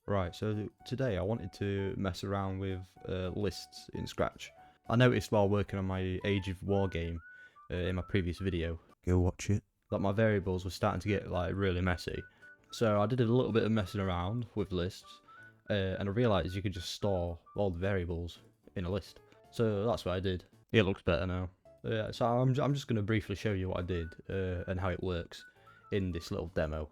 Right, so today I wanted to mess around with lists in Scratch. I noticed while working on my Age of War game in my previous video, go watch it, that my variables were starting to get like really messy. So I did a little bit of messing around with lists, and I realised you could just store all the variables in a list. So that's what I did. It looks better now. Yeah, so I'm just going to briefly show you what I did and how it works in this little demo.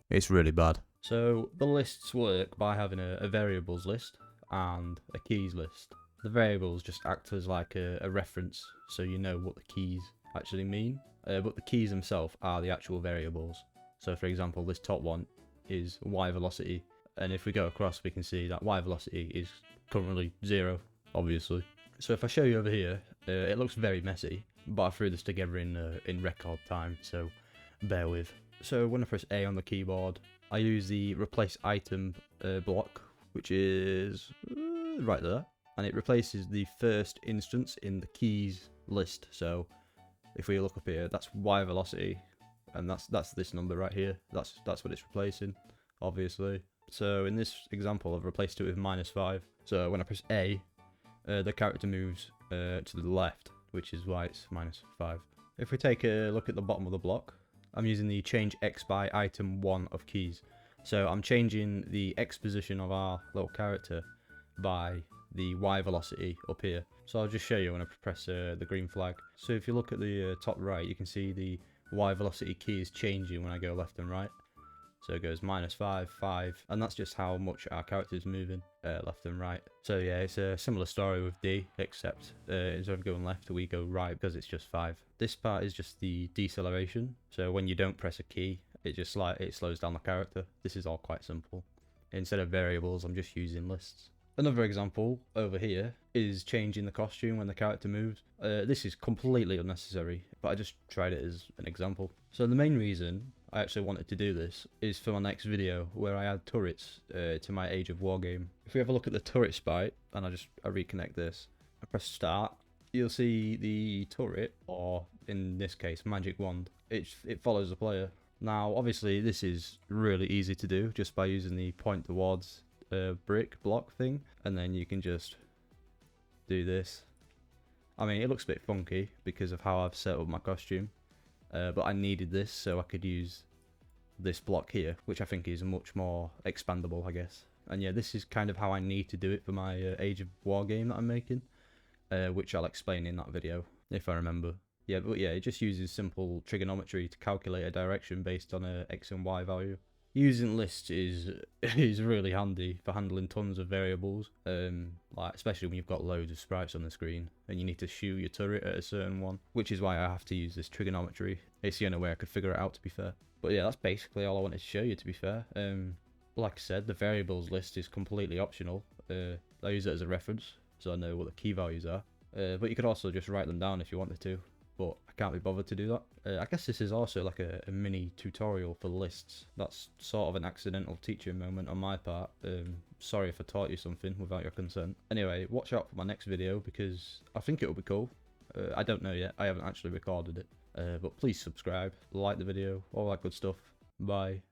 It's really bad. So the lists work by having a variables list and a keys list. The variables just act as like a reference, so you know what the keys actually mean, but the keys themselves are the actual variables. So for example, this top one is y velocity, and if we go across we can see that y velocity is currently 0, obviously. So if I show you over here, it looks very messy, but I threw this together in record time, so bear with. So when I press A on the keyboard, I use the replace item block, which is right there, and it replaces the first instance in the keys list. So if we look up here, that's y velocity, and that's this number right here. That's what it's replacing, obviously. So in this example, I've replaced it with -5. So when I press A, the character moves to the left, which is why it's -5. If we take a look at the bottom of the block, I'm using the change x by item 1 of keys. So I'm changing the x position of our little character by the y velocity up here. So I'll just show you when I press the green flag. So if you look at the top right, you can see the y velocity key is changing when I go left and right. So it goes -5, 5, and that's just how much our character is moving left and right. So yeah, it's a similar story with D, except instead of going left, we go right because it's just 5. This part is just the deceleration. So when you don't press a key, it just it slows down the character. This is all quite simple. Instead of variables, I'm just using lists. Another example over here is changing the costume when the character moves. This is completely unnecessary, but I just tried it as an example. So the main reason I actually wanted to do this is for my next video where I add turrets to my Age of War game. If we have a look at the turret sprite, and I reconnect this, I press start, you'll see the turret, or in this case magic wand, it follows the player. Now obviously this is really easy to do just by using the point towards brick block thing, and then you can just do this. I mean, it looks a bit funky because of how I've set up my costume, but I needed this so I could use this block here, which I think is much more expandable, I guess. And yeah, this is kind of how I need to do it for my Age of War game that I'm making, which I'll explain in that video if I remember. Yeah, but yeah, it just uses simple trigonometry to calculate a direction based on a x and y value. Using lists is really handy for handling tons of variables, like especially when you've got loads of sprites on the screen and you need to shoot your turret at a certain one, which is why I have to use this trigonometry. It's the only way I could figure it out, to be fair. But yeah, that's basically all I wanted to show you, to be fair. Like I said, the variables list is completely optional. I use it as a reference, so I know what the key values are. But you could also just write them down if you wanted to, but I can't be bothered to do that. I guess this is also like a mini tutorial for lists. That's sort of an accidental teaching moment on my part. Sorry if I taught you something without your consent. Anyway, watch out for my next video because I think it will be cool. I don't know yet, I haven't actually recorded it. But please subscribe, like the video, all that good stuff. Bye.